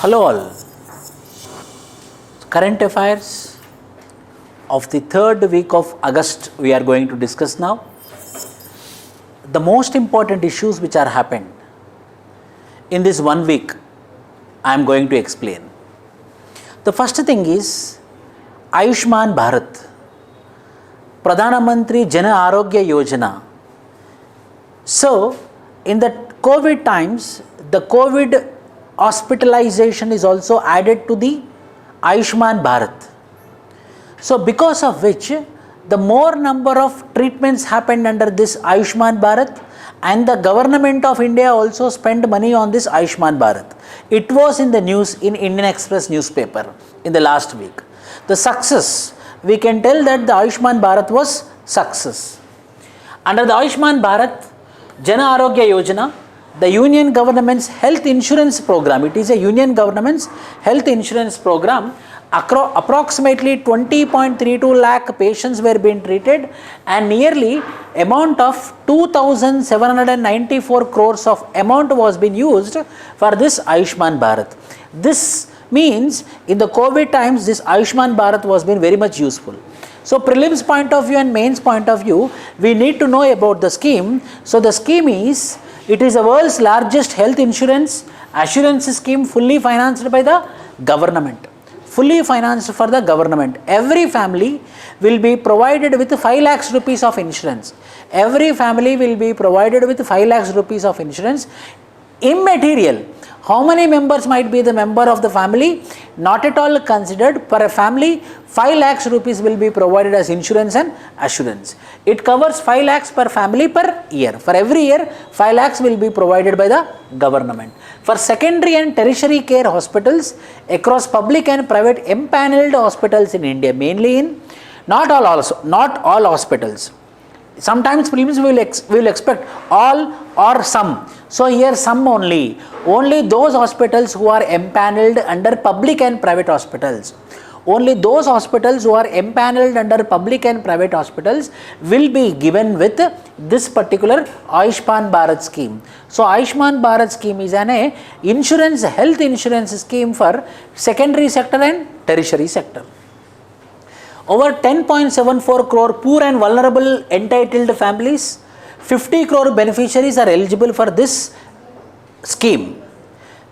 Hello all. Current affairs of the third week of August we are going to discuss now. The most important issues which are happened in this 1 week I am going to explain. The first thing is Ayushman Bharat, Pradhana Mantri Jana Arogya Yojana. So in the COVID times, the COVID hospitalization is also added to the Ayushman Bharat. So because of which the more number of treatments happened under this Ayushman Bharat, and the government of India also spent money on this Ayushman Bharat. It was in the news in Indian Express newspaper in the last week. The success, we can tell that the Ayushman Bharat was success. Under the Ayushman Bharat Jana Arogya Yojana, the union government's health insurance program, it is a union government's health insurance program, approximately 20.32 lakh patients were being treated and nearly amount of 2,794 crores of amount was being used for this Ayushman Bharat. This means in the COVID times this Ayushman Bharat was been very much useful. So prelims point of view and mains point of view, we need to know about the scheme. So the scheme is, it is the world's largest health insurance assurance scheme, fully financed by the government. Fully financed for the government. Every family will be provided with 5 lakhs rupees of insurance. Every family will be provided with 5 lakhs rupees of insurance. Immaterial. How many members might be the member of the family? Not at all considered. Per family, 5 lakhs rupees will be provided as insurance and assurance. It covers 5 lakhs per family per year. For every year, 5 lakhs will be provided by the government. For secondary and tertiary care hospitals across public and private empaneled hospitals in India, mainly in not all hospitals. Sometimes prelims we will expect all or some. So here some only. Only those hospitals who are empaneled under public and private hospitals. Only those hospitals who are empaneled under public and private hospitals will be given with this particular Ayushman Bharat scheme. So Ayushman Bharat scheme is an health insurance scheme for secondary sector and tertiary sector. Over 10.74 crore poor and vulnerable entitled families, 50 crore beneficiaries are eligible for this scheme.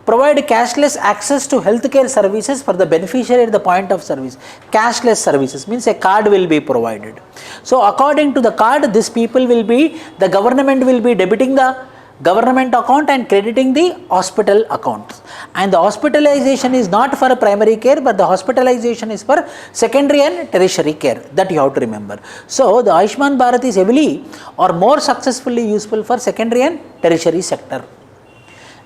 Provide cashless access to healthcare services for the beneficiary at the point of service. Cashless services means a card will be provided. So according to the card, these people will be, the government will be debiting the government account and crediting the hospital account. And the hospitalization is not for primary care, but the hospitalization is for secondary and tertiary care. That you have to remember. So the Ayushman Bharat is heavily or more successfully useful for secondary and tertiary sector.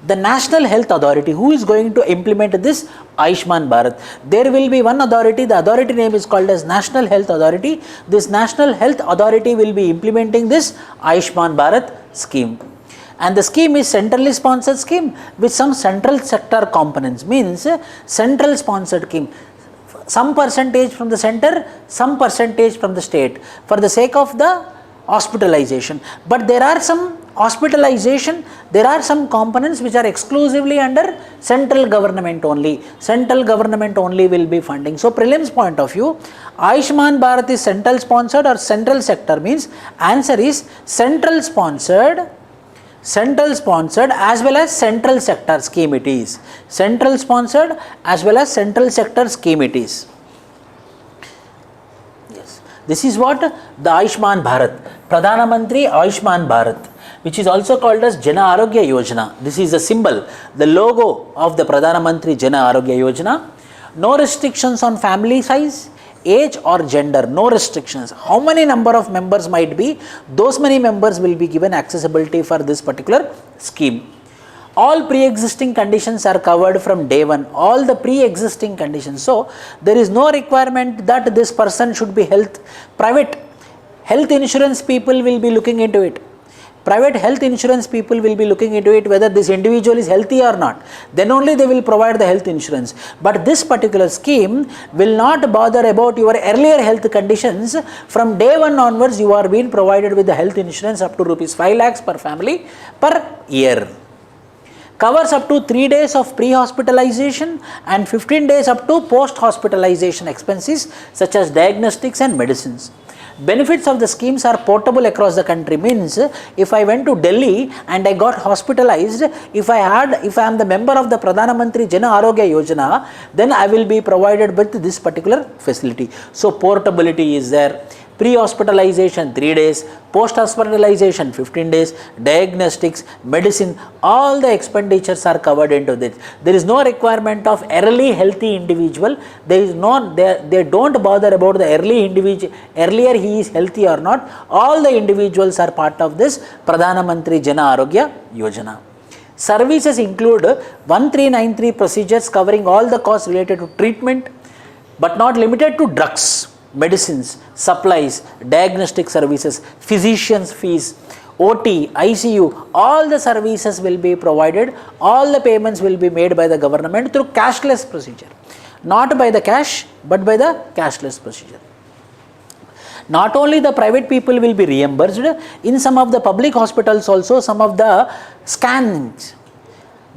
The National Health Authority, who is going to implement this Ayushman Bharat? There will be one authority, the authority name is called as National Health Authority. This National Health Authority will be implementing this Ayushman Bharat scheme. And the scheme is centrally sponsored scheme with some central sector components, means central sponsored scheme. Some percentage from the center, some percentage from the state for the sake of the hospitalization. But there are some hospitalization, there are some components which are exclusively under central government only. Central government only will be funding. So prelims point of view, Ayushman Bharat is central sponsored or central sector, means answer is central sponsored as well as central sector scheme it is. Central sponsored as well as central sector scheme it is. Yes. This is what the Ayushman Bharat, Pradhana Mantri Ayushman Bharat, which is also called as Jana Arogya Yojana. This is the symbol, the logo of the Pradhana Mantri Jana Arogya Yojana. No restrictions on family size, age or gender, no restrictions. How many number of members might be, those many members will be given accessibility for this particular scheme. All pre-existing conditions are covered from day one, all the pre-existing conditions. So there is no requirement that this person should be private health insurance people will be looking into it. Private health insurance people will be looking into it whether this individual is healthy or not. Then only they will provide the health insurance. But this particular scheme will not bother about your earlier health conditions. From day one onwards, you are being provided with the health insurance up to rupees 5 lakhs per family per year. covers up to 3 days of pre-hospitalization and 15 days up to post-hospitalization expenses such as diagnostics and medicines. Benefits of the schemes are portable across the country, means if I went to Delhi and I got hospitalized, if I am the member of the Pradhana Mantri Jana Arogya Yojana, then I will be provided with this particular facility. So portability is there. Pre-hospitalization 3 days, post-hospitalization 15 days, diagnostics, medicine, all the expenditures are covered into this. There is no requirement of early healthy individual. They don't bother about the early individual, earlier he is healthy or not. All the individuals are part of this Pradhana Mantri Jana Arogya Yojana. Services include 1393 procedures covering all the costs related to treatment, but not limited to drugs, medicines, supplies, diagnostic services, physicians fees, OT, ICU, all the services will be provided, all the payments will be made by the government through cashless procedure, not by the cash but by the cashless procedure. Not only the private people will be reimbursed, in some of the public hospitals also some of the scannings,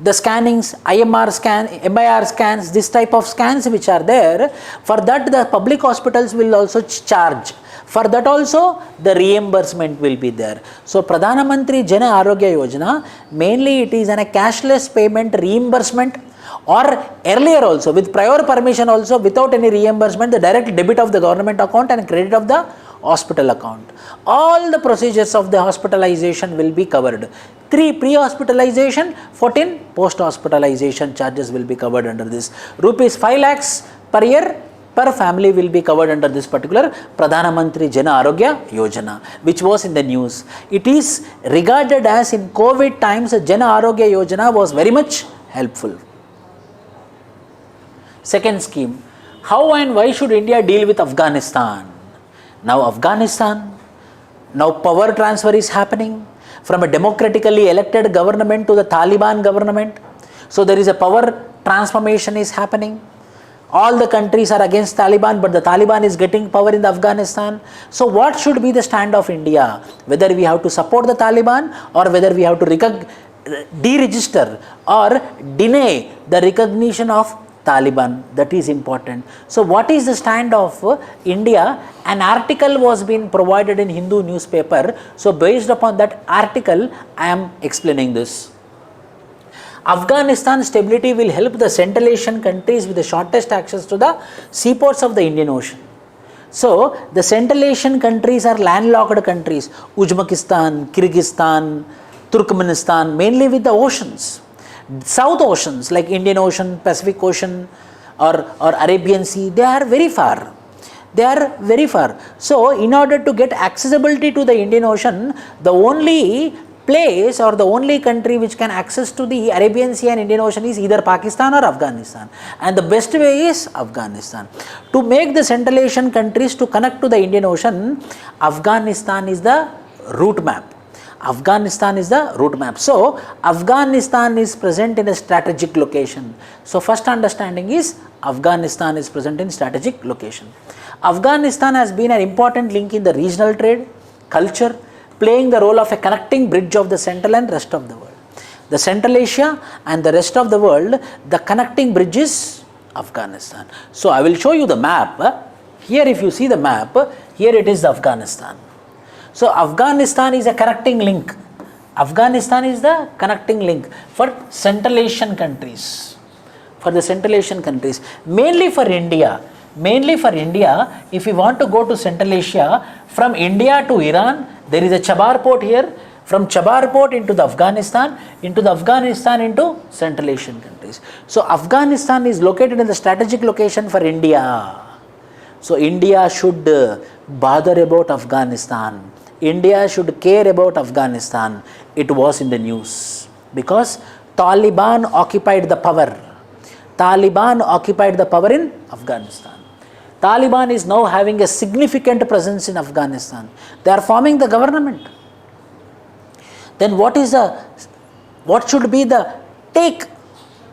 IMR scan, MIR scans, this type of scans which are there, for that the public hospitals will also charge. For that also the reimbursement will be there. So Pradhana Mantri Jana Arogya Yojana, mainly it is a cashless payment reimbursement, or earlier also with prior permission also without any reimbursement, the direct debit of the government account and credit of the hospital account. All the procedures of the hospitalization will be covered. 3 pre-hospitalization, 14 post-hospitalization charges will be covered under this. Rupees 5 lakhs per year per family will be covered under this particular Pradhana Mantri Jana Arogya Yojana, which was in the news. It is regarded as in COVID times, Jana Arogya Yojana was very much helpful. Second scheme, how and why should India deal with Afghanistan? Now Afghanistan, now power transfer is happening from a democratically elected government to the Taliban government. So there is a power transformation is happening. All the countries are against Taliban, but the Taliban is getting power in the Afghanistan. So what should be the stand of India? Whether we have to support the Taliban or whether we have to deregister or deny the recognition of Taliban, that is important. So what is the stand of India? An article was being provided in Hindu newspaper. So based upon that article, I am explaining this. Afghanistan stability will help the Central Asian countries with the shortest access to the seaports of the Indian Ocean. So the Central Asian countries are landlocked countries, Uzbekistan, Kyrgyzstan, Turkmenistan, mainly with the oceans. South oceans like Indian Ocean, Pacific Ocean or Arabian Sea, they are very far. They are very far. So in order to get accessibility to the Indian Ocean, the only place or the only country which can access to the Arabian Sea and Indian Ocean is either Pakistan or Afghanistan, and the best way is Afghanistan. To make the Central Asian countries to connect to the Indian Ocean, Afghanistan is the route map. Afghanistan is the route map. So Afghanistan is present in a strategic location. So first understanding is Afghanistan is present in strategic location. Afghanistan has been an important link in the regional trade, culture, playing the role of a connecting bridge of the Central and rest of the world. The Central Asia and the rest of the world, the connecting bridge is Afghanistan. So I will show you the map. Here if you see the map, here it is Afghanistan. So Afghanistan is a connecting link. Afghanistan is the connecting link for Central Asian countries. For the Central Asian countries, mainly for India. Mainly for India, if you want to go to Central Asia, from India to Iran, there is a Chabar port here. From Chabar port into the Afghanistan into Central Asian countries. So Afghanistan is located in the strategic location for India. So India should bother about Afghanistan. India should care about Afghanistan. It was in the news because Taliban occupied the power. Taliban occupied the power in Afghanistan. Taliban is now having a significant presence in Afghanistan. They are forming the government. Then what should be the take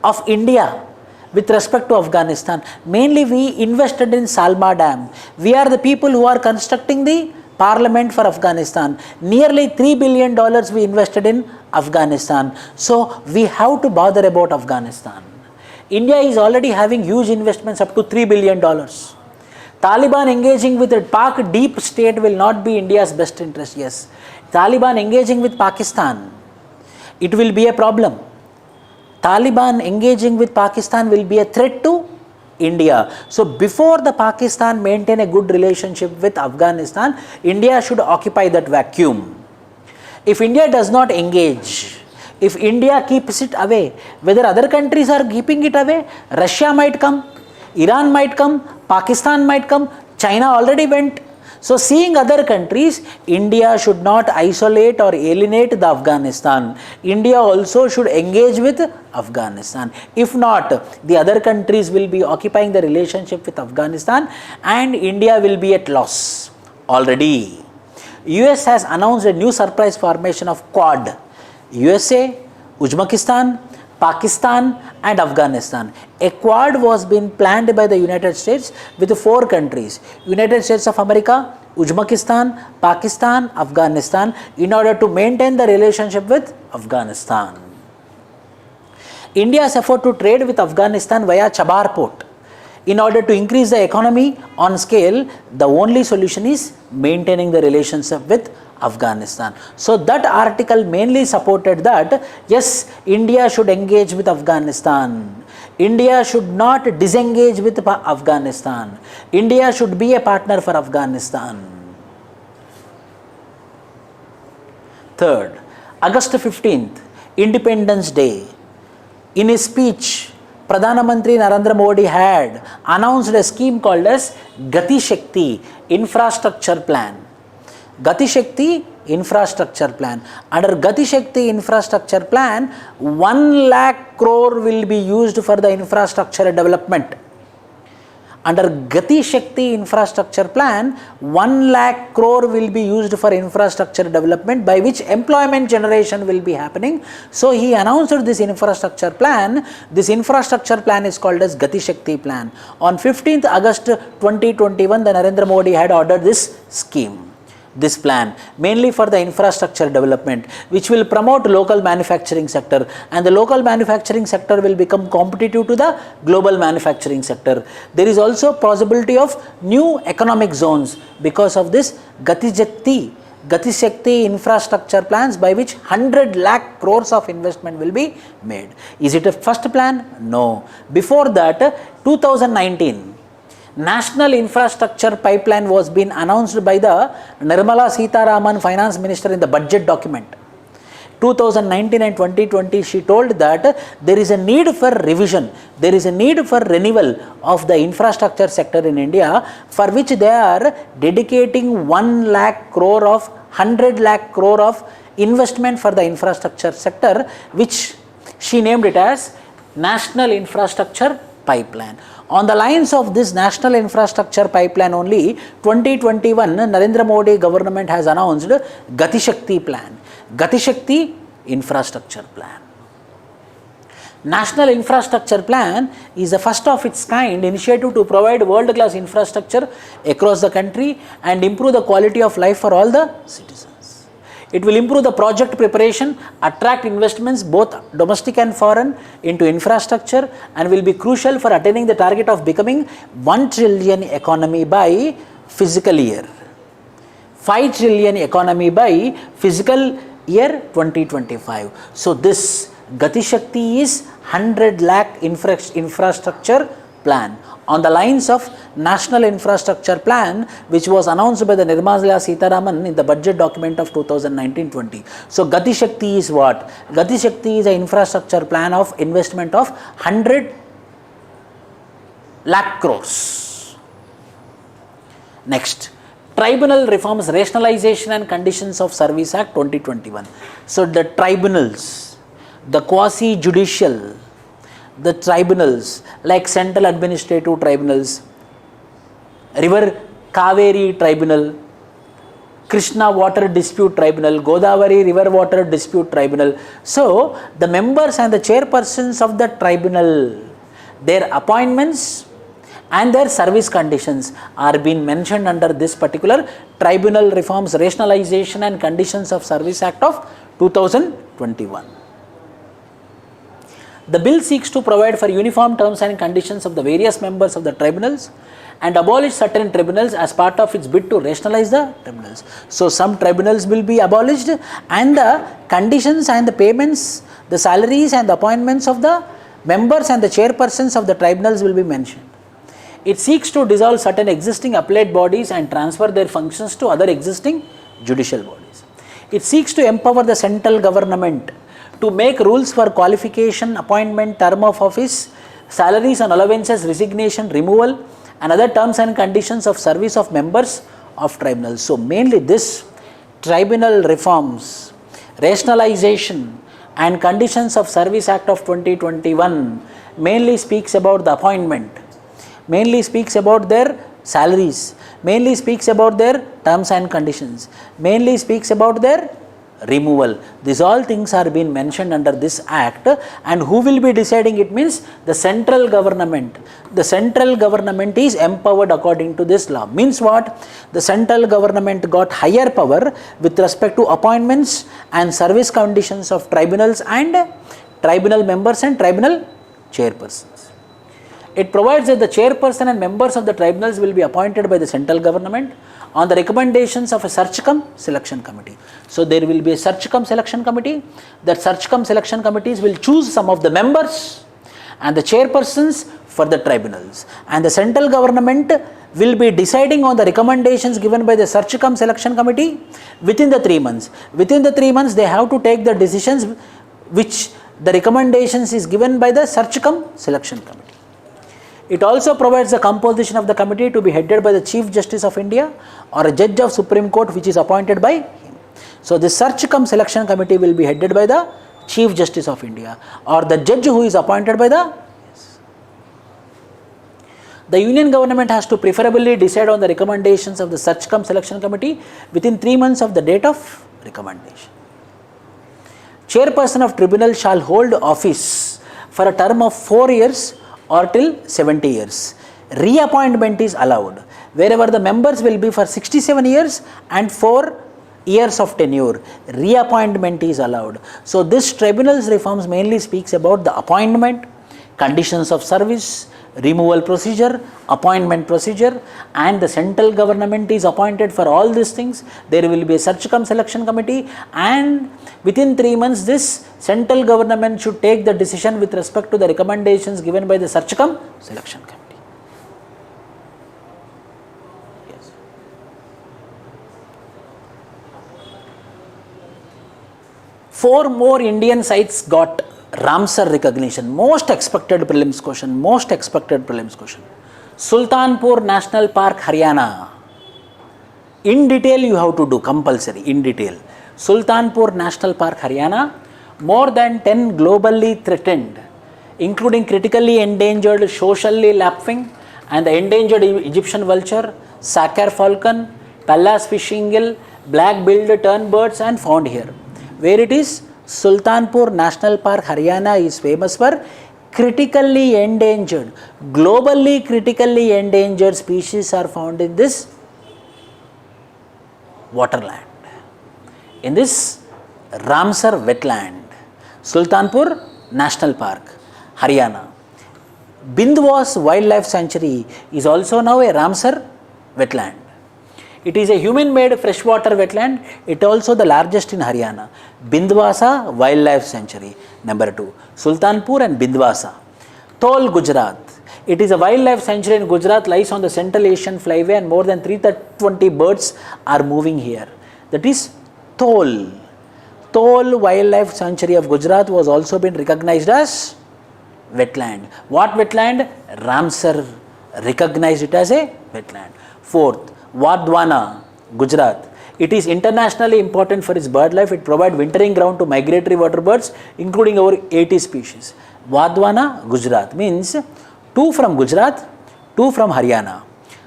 of India with respect to Afghanistan? Mainly we invested in Salma Dam. We are the people who are constructing the Parliament for Afghanistan. Nearly $3 billion we invested in Afghanistan. So we have to bother about Afghanistan. India is already having huge investments up to $3 billion. Taliban engaging with the Pak deep state will not be India's best interest. Yes. Taliban engaging with Pakistan, it will be a problem. Taliban engaging with Pakistan will be a threat to India. So before the Pakistan maintain a good relationship with Afghanistan, India should occupy that vacuum. If India does not engage, if India keeps it away, whether other countries are keeping it away, Russia might come, Iran might come, Pakistan might come, China already went. So seeing other countries, India should not isolate or alienate the Afghanistan. India also should engage with Afghanistan. If not, the other countries will be occupying the relationship with Afghanistan and India will be at loss. Already, US has announced a new surprise formation of Quad. USA, Uzbekistan, Pakistan and Afghanistan. A Quad was being planned by the United States with 4 countries, United States of America, Uzbekistan, Pakistan, Afghanistan, in order to maintain the relationship with Afghanistan. India's effort to trade with Afghanistan via Chabar port. In order to increase the economy on scale, the only solution is maintaining the relationship with Afghanistan. So that article mainly supported that yes, India should engage with Afghanistan. India should not disengage with Afghanistan. India should be a partner for Afghanistan. Third, August 15th, Independence Day. In his speech, Pradhana Mantri Narendra Modi had announced a scheme called as Gati Shakti Infrastructure Plan. Gati Shakti Infrastructure Plan. Under Gati Shakti Infrastructure Plan, 1 lakh crore will be used for the infrastructure development. Under Gati Shakti Infrastructure Plan, 1 lakh crore will be used for infrastructure development, by which employment generation will be happening. So he announced this infrastructure plan. This infrastructure plan is called as Gati Shakti Plan. On 15th August 2021, the Narendra Modi had ordered this scheme, this plan, mainly for the infrastructure development, which will promote local manufacturing sector, and the local manufacturing sector will become competitive to the global manufacturing sector. There is also possibility of new economic zones because of this Gati Shakti infrastructure plans, by which 100 lakh crores of investment will be made. Is it a first plan? No. Before that, 2019, National Infrastructure Pipeline was being announced by the Nirmala Sitharaman Finance Minister in the budget document. 2019 and 2020, she told that there is a need for revision, there is a need for renewal of the infrastructure sector in India, for which they are dedicating 1 lakh crore of 100 lakh crore of investment for the infrastructure sector, which she named it as National Infrastructure Pipeline. On the lines of this National Infrastructure Pipeline only, 2021 Narendra Modi government has announced Gati Shakti Plan, Gati Shakti Infrastructure Plan. National Infrastructure Plan is the first of its kind initiative to provide world-class infrastructure across the country and improve the quality of life for all the citizens. It will improve the project preparation, attract investments both domestic and foreign into infrastructure, and will be crucial for attaining the target of becoming 1 trillion economy by fiscal year, 5 trillion economy by fiscal year 2025. So this Gati Shakti is 100 lakh infrastructure plan on the lines of National Infrastructure Plan, which was announced by the Nirmala Sitharaman in the budget document of 2019-20. So Gati Shakti is what? Gati Shakti is an infrastructure plan of investment of 100 lakh crores. Next, Tribunal Reforms, Rationalization and Conditions of Service Act 2021. So the tribunals, the quasi-judicial, the tribunals like Central Administrative Tribunals, River Kaveri Tribunal, Krishna Water Dispute Tribunal, Godavari River Water Dispute Tribunal. So the members and the chairpersons of the tribunal, their appointments and their service conditions are being mentioned under this particular Tribunal Reforms, Rationalization and Conditions of Service Act of 2021. The bill seeks to provide for uniform terms and conditions of the various members of the tribunals and abolish certain tribunals as part of its bid to rationalize the tribunals. So, some tribunals will be abolished and the conditions and the payments, the salaries and the appointments of the members and the chairpersons of the tribunals will be mentioned. It seeks to dissolve certain existing appellate bodies and transfer their functions to other existing judicial bodies. It seeks to empower the central government to make rules for qualification, appointment, term of office, salaries and allowances, resignation, removal and other terms and conditions of service of members of tribunals. So, mainly this Tribunal Reforms, Rationalization and Conditions of Service Act of 2021 mainly speaks about the appointment, mainly speaks about their salaries, mainly speaks about their terms and conditions, mainly speaks about their removal. These all things are being mentioned under this act, and who will be deciding it means the central government. The central government is empowered according to this law. Means what? The central government got higher power with respect to appointments and service conditions of tribunals and tribunal members and tribunal chairpersons. It provides that the chairperson and members of the tribunals will be appointed by the central government on the recommendations of a search cum selection committee. So, there will be a search cum selection committee. That search cum selection committees will choose some of the members and the chairpersons for the tribunals, and the central government will be deciding on the recommendations given by the search cum selection committee within the 3 months. Within the 3 months, they have to take the decisions which the recommendations is given by the search cum selection committee. It also provides the composition of the committee to be headed by the Chief Justice of India or a judge of Supreme Court which is appointed by him. So, the search cum selection committee will be headed by the Chief Justice of India or the judge who is appointed by the Union government has to preferably decide on the recommendations of the search cum selection committee within 3 months of the date of recommendation. Chairperson of tribunal shall hold office for a term of 4 years or till 70 years. Reappointment is allowed wherever the members will be for 67 years and 4 years of tenure. Reappointment is allowed. So, this tribunal's reforms mainly speaks about the appointment, conditions of service, removal procedure, appointment procedure, and the central government is appointed for all these things. There will be a search cum selection committee, and within 3 months this central government should take the decision with respect to the recommendations given by the search cum selection committee. Yes. Four more Indian sites got Ramsar recognition. Most expected prelims question. Sultanpur National Park, Haryana. In detail you have to do, compulsory, in detail. Sultanpur National Park, Haryana. More than 10 globally threatened, including critically endangered socially lapwing and the endangered Egyptian vulture, Sakar falcon, Pallas fishing gill, black-billed turnbirds and found here. Where it is? Sultanpur National Park, Haryana is famous for critically endangered, globally critically endangered species are found in this waterland, in this Ramsar wetland, Sultanpur National Park, Haryana. Bindwas Wildlife Sanctuary is also now a Ramsar wetland. It is a human-made freshwater wetland. It is also the largest in Haryana. Bindwasa Wildlife Sanctuary, number 2. Sultanpur and Bindwasa. Tol, Gujarat. It is a wildlife sanctuary in Gujarat, lies on the Central Asian Flyway, and more than 320 birds are moving here. That is Tol. Tol Wildlife Sanctuary of Gujarat was also been recognized as wetland. What wetland? Ramsar recognized it as a wetland. Fourth, Wadwana, Gujarat. It is internationally important for its bird life. It provides wintering ground to migratory water birds, including over 80 species. Wadwana, Gujarat means 2 from Gujarat, 2 from Haryana.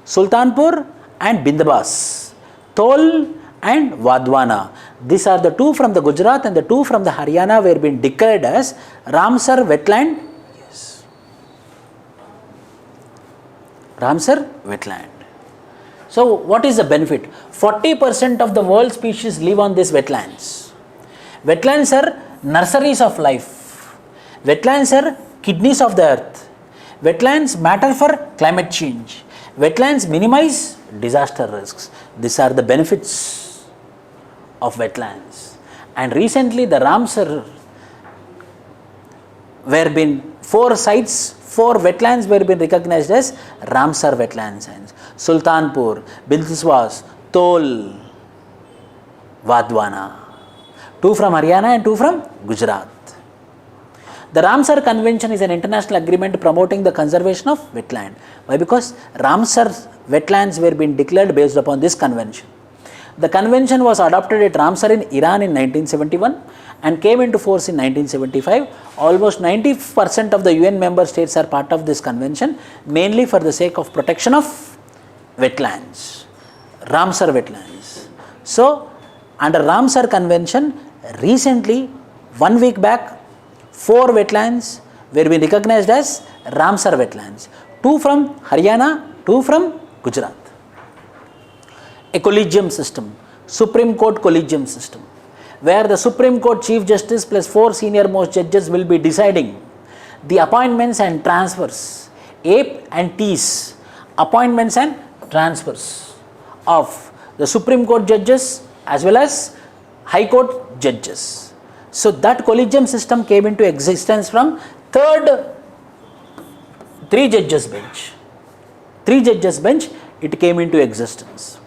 Sultanpur and Bindwas. Tol and Wadwana. These are the 2 from the Gujarat and the 2 from the Haryana were being declared as Ramsar wetland. Yes. Ramsar wetland. So what is the benefit? 40% of the world species live on these wetlands. Wetlands are nurseries of life. Wetlands are kidneys of the earth. Wetlands matter for climate change. Wetlands minimize disaster risks. These are the benefits of wetlands. And recently the Ramsar were been 4 wetlands were been recognized as Ramsar wetlands. Sultanpur, Biltwaz, Tol, Vadwana. 2 from Haryana and 2 from Gujarat. The Ramsar Convention is an international agreement promoting the conservation of wetland. Why? Because Ramsar wetlands were being declared based upon this convention. The convention was adopted at Ramsar in Iran in 1971 and came into force in 1975. Almost 90% of the UN member states are part of this convention, mainly for the sake of protection of wetlands, Ramsar wetlands. So, under Ramsar Convention, recently, 1 week back, 4 wetlands were being recognized as Ramsar wetlands. 2 from Haryana, 2 from Gujarat. A collegium system, Supreme Court collegium system, where the Supreme Court Chief Justice plus 4 senior most judges will be deciding the appointments and transfers, APE and TEAS, appointments and transfers of the Supreme Court judges as well as High Court judges. So that collegium system came into existence from 3 judges bench. 3 judges bench, it came into existence.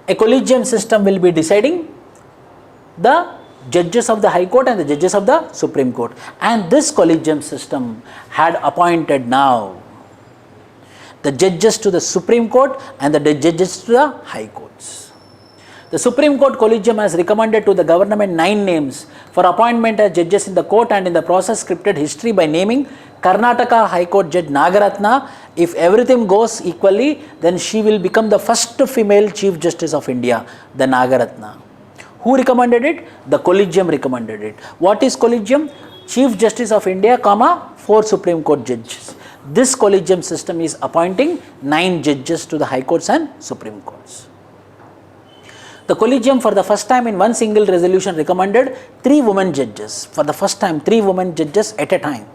A collegium system will be deciding the judges of the High Court and the judges of the Supreme Court. And this collegium system had appointed now the judges to the Supreme Court and the judges to the High Courts. The Supreme Court Collegium has recommended to the government 9 names for appointment as judges in the court, and in the process scripted history by naming Karnataka High Court Judge Nagaratna. If everything goes equally, then she will become the first female Chief Justice of India, the Nagaratna. Who recommended it? The Collegium recommended it. What is Collegium? Chief Justice of India, 4 Supreme Court judges. This collegium system is appointing 9 judges to the High Courts and Supreme Courts. The collegium for the first time in one single resolution recommended 3 women judges. For the first time, 3 women judges at a time.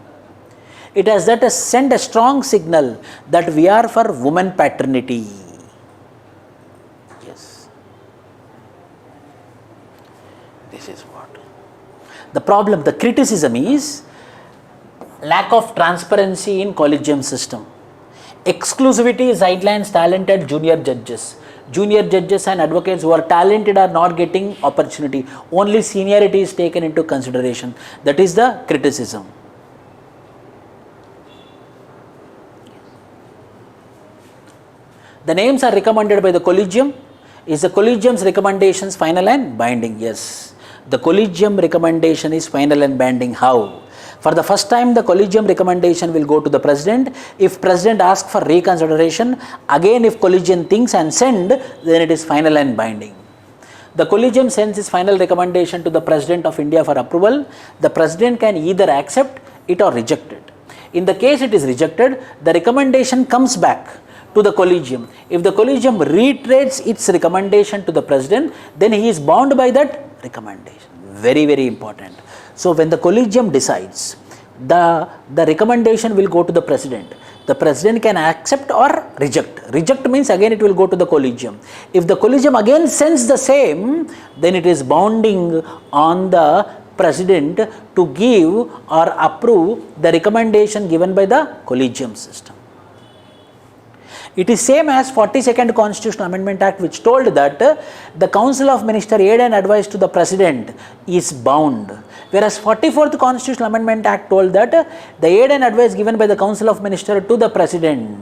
It has sent a strong signal that we are for women paternity. Yes. This is what. The problem, the criticism is lack of transparency in collegium system. Exclusivity sidelines talented junior judges. Junior judges and advocates who are talented are not getting opportunity. Only seniority is taken into consideration. That is the criticism. The names are recommended by the collegium. Is the collegium's recommendations final and binding? Yes. The collegium recommendation is final and binding. How? For the first time, the collegium recommendation will go to the president. If president asks for reconsideration, again if collegium thinks and send, then it is final and binding. The collegium sends its final recommendation to the President of India for approval. The president can either accept it or reject it. In the case it is rejected, the recommendation comes back to the collegium. If the collegium reiterates its recommendation to the president, then he is bound by that recommendation. Very, very important. So when the collegium decides, the recommendation will go to the president. The president can accept or reject. Reject means again it will go to the collegium. If the collegium again sends the same, then it is bounding on the president to give or approve the recommendation given by the collegium system. It is same as 42nd Constitutional Amendment Act, which told that the Council of Ministers aid and advice to the President is bound. Whereas 44th Constitutional Amendment Act told that the aid and advice given by the Council of Ministers to the President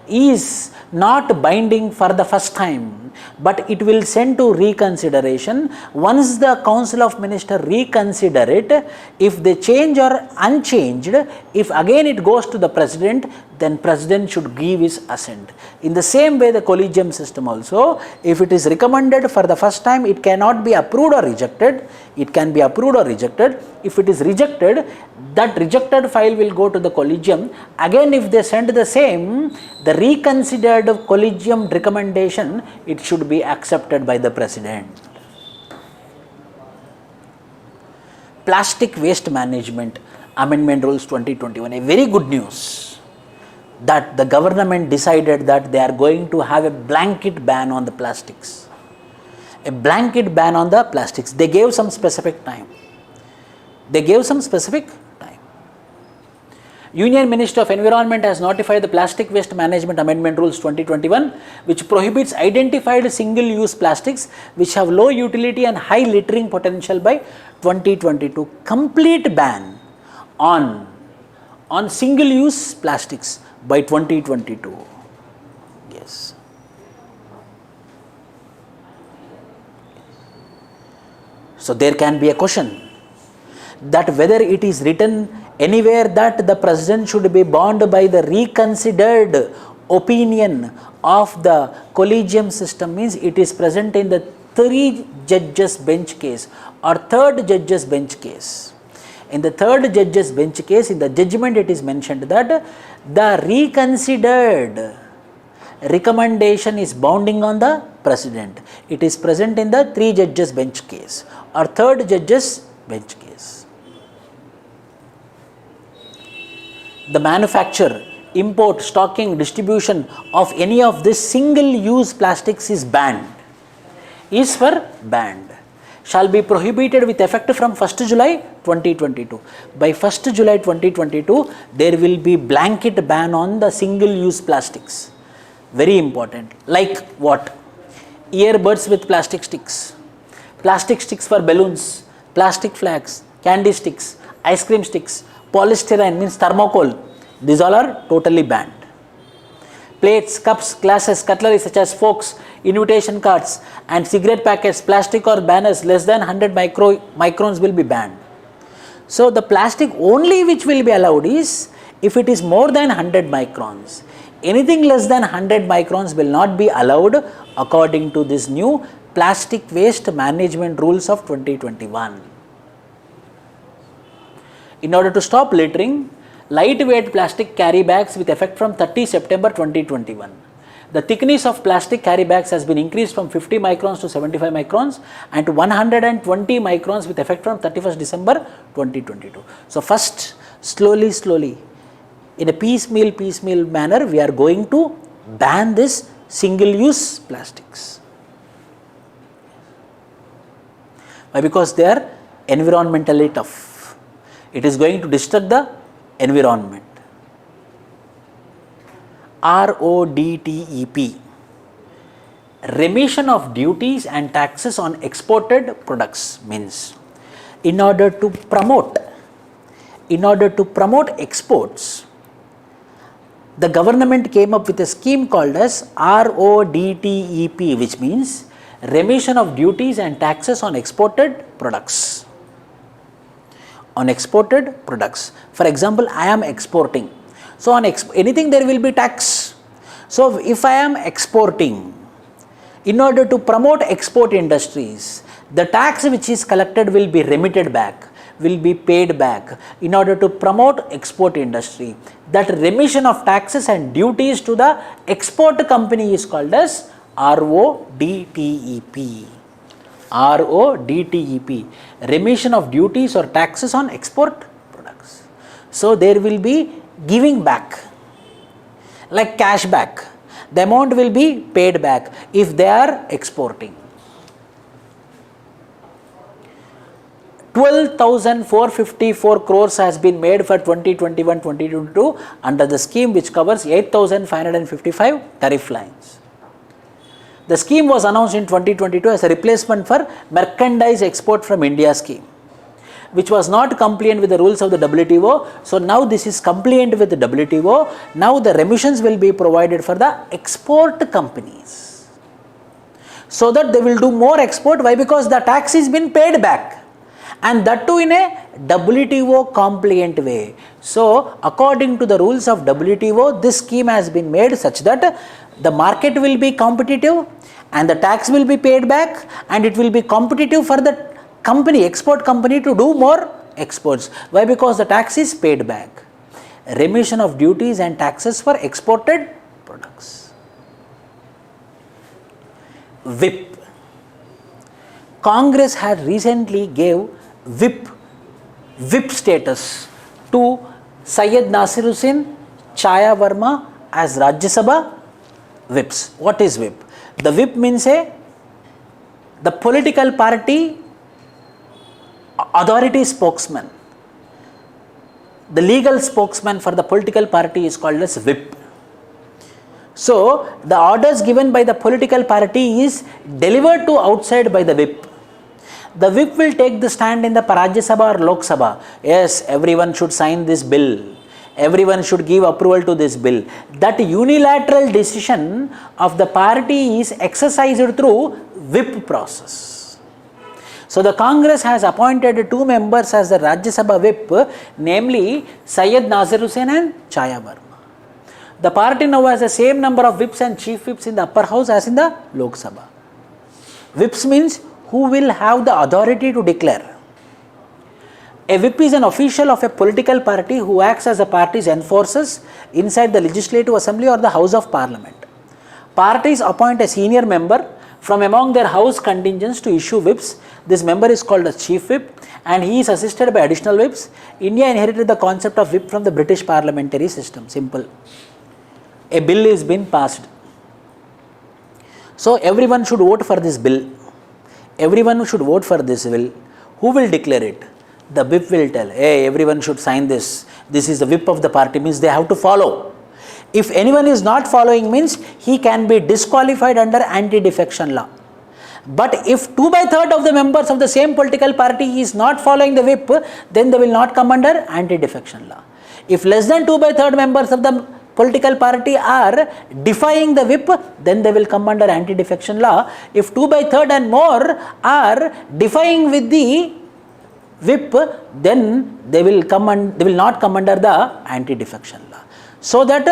is not binding for the first time, but it will send to reconsideration. Once the Council of Ministers reconsider it, if they change or unchanged, if again it goes to the President, then President should give his assent. In the same way, the collegium system also, if it is recommended for the first time, it cannot be approved or rejected. It can be approved or rejected. If it is rejected, that rejected file will go to the collegium. Again, if they send the same, the reconsidered collegium recommendation, it should be accepted by the President. Plastic waste management amendment rules 2021, a very good news that the government decided that they are going to have a blanket ban on the plastics. A blanket ban on the plastics. They gave some specific time. Union Ministry of Environment has notified the Plastic Waste Management Amendment Rules 2021, which prohibits identified single-use plastics which have low utility and high littering potential by 2022. Complete ban on single-use plastics by 2022. Yes. So there can be a question that whether it is written anywhere that the President should be bound by the reconsidered opinion of the collegium system, means it is present in the 3 judges bench case or 3rd judges bench case. In the 3rd judges bench case, in the judgment it is mentioned that the reconsidered recommendation is bounding on the President. It is present in the 3 judges bench case or 3rd judges bench case. The manufacture, import, stocking, distribution of any of this single-use plastics is banned. Shall be prohibited with effect from 1st July 2022. By 1st July 2022, there will be blanket ban on the single-use plastics. Very important. Like what? Earbuds with plastic sticks for balloons, plastic flags, candy sticks, ice cream sticks, polystyrene means thermocol. These all are totally banned. Plates, cups, glasses, cutlery such as forks, invitation cards and cigarette packets, plastic or banners less than 100 microns will be banned. So the plastic only which will be allowed is if it is more than 100 microns. Anything less than 100 microns will not be allowed according to this new plastic waste management rules of 2021. In order to stop littering, lightweight plastic carry bags with effect from 30 September 2021. The thickness of plastic carry bags has been increased from 50 microns to 75 microns and to 120 microns with effect from 31st December 2022. So first, slowly, in a piecemeal manner, we are going to ban this single-use plastics. Why? Because they are environmentally tough. It is going to disturb the environment. RoDTEP, remission of duties and taxes on exported products, means in order to promote exports, the government came up with a scheme called as RoDTEP, which means remission of duties and taxes on exported products. For example, I am exporting. So on anything there will be tax. So if I am exporting, in order to promote export industries, the tax which is collected will be remitted back, will be paid back in order to promote export industry. That remission of taxes and duties to the export company is called as RoDTEP. RoDTEP, remission of duties or taxes on export products. So there will be giving back, like cash back. The amount will be paid back if they are exporting. 12,454 crores has been made for 2021-2022 under the scheme which covers 8,555 tariff lines. The scheme was announced in 2022 as a replacement for merchandise export from India scheme, which was not compliant with the rules of the WTO. So now this is compliant with the WTO. Now the remissions will be provided for the export companies, so that they will do more export. Why? Because the tax is been paid back, and that too in a WTO compliant way. So, according to the rules of WTO, this scheme has been made such that the market will be competitive and the tax will be paid back, and it will be competitive for the company, export company, to do more exports. Why? Because the tax is paid back. Remission of duties and taxes for exported products. WIP. Congress had recently gave WIP status to Syed Nasir Hussain, Chaya Verma as Rajya Sabha WIPs. What is WIP? The WIP means the political party authority spokesman. The legal spokesman for the political party is called as WIP. So, the orders given by the political party is delivered to outside by the WIP. The WIP will take the stand in the Rajya Sabha or Lok Sabha. Yes, everyone should sign this bill. Everyone should give approval to this bill. That unilateral decision of the party is exercised through WIP process. So, the Congress has appointed 2 members as the Rajya Sabha WIP, namely Syed Nasir Hussain and Chaya Verma. The party now has the same number of WIPs and chief WIPs in the upper house as in the Lok Sabha. WIPs means who will have the authority to declare. A whip is an official of a political party who acts as a party's enforcers inside the Legislative Assembly or the House of Parliament. Parties appoint a senior member from among their house contingents to issue whips. This member is called as chief whip and he is assisted by additional whips. India inherited the concept of whip from the British parliamentary system. Simple. A bill is being passed. So everyone should vote for this bill. Everyone should vote for this bill. Who will declare it? The whip will tell, hey, everyone should sign this. This is the whip of the party, means they have to follow. If anyone is not following, means he can be disqualified under anti-defection law. But if 2/3 of the members of the same political party is not following the whip, then they will not come under anti-defection law. If less than 2/3 members of the political party are defying the whip, then they will come under anti-defection law. If 2/3 and more are defying with the whip, then they will not come under the anti-defection law. So that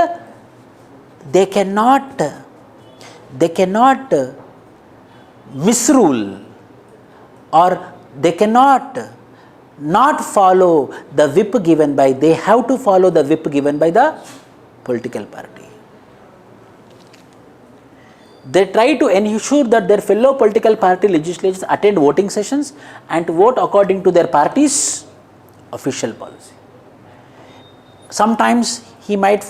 they cannot misrule or they cannot not follow the whip given by, they have to follow the whip given by the political party. They try to ensure that their fellow political party legislators attend voting sessions and vote according to their party's official policy. Sometimes he might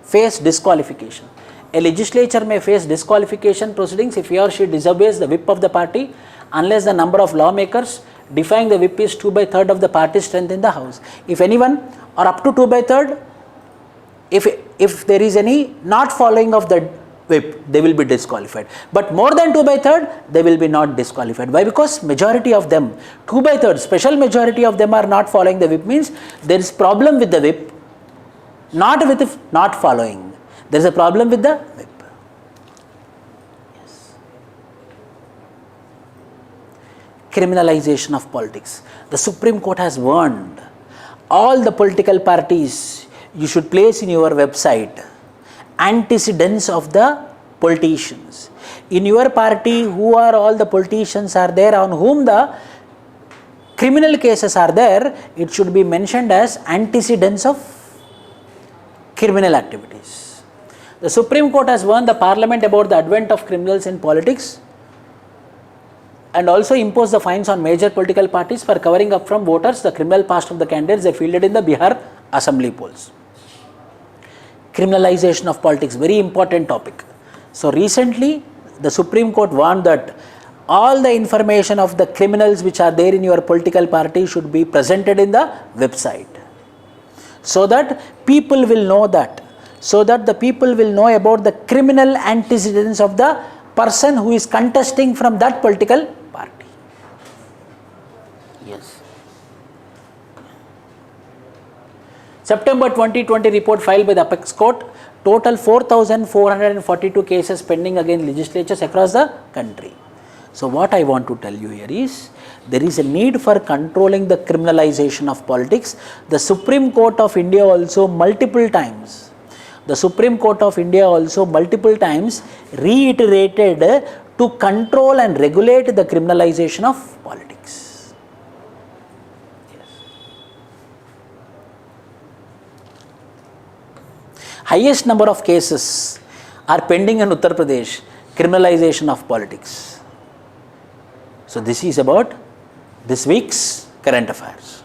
face disqualification. A legislature may face disqualification proceedings if he or she disobeys the whip of the party unless the number of lawmakers defying the whip is 2/3 of the party's strength in the house. If anyone or up to 2/3, if there is any not following of the whip, they will be disqualified. But more than 2/3, they will be not disqualified. Why? Because majority of them, 2/3, special majority of them are not following the whip, means there is problem with the whip, not with not following. There is a problem with the whip. Yes. Criminalization of politics. The Supreme Court has warned all the political parties, you should place in your website antecedents of the politicians. In your party, who are all the politicians are there on whom the criminal cases are there, it should be mentioned as antecedents of criminal activities. The Supreme Court has warned the Parliament about the advent of criminals in politics and also imposed the fines on major political parties for covering up from voters the criminal past of the candidates they fielded in the Bihar Assembly polls. Criminalization of politics, very important topic. So recently the Supreme Court warned that all the information of the criminals which are there in your political party should be presented in the website, so that people will know that, so that the people will know about the criminal antecedents of the person who is contesting from that political party. Yes. September 2020 report filed by the Apex Court, total 4,442 cases pending against legislatures across the country. So what I want to tell you here is, there is a need for controlling the criminalization of politics. The Supreme Court of India also multiple times, reiterated to control and regulate the criminalization of politics. Yes. Highest number of cases are pending in Uttar Pradesh, criminalization of politics. So this is about this week's current affairs.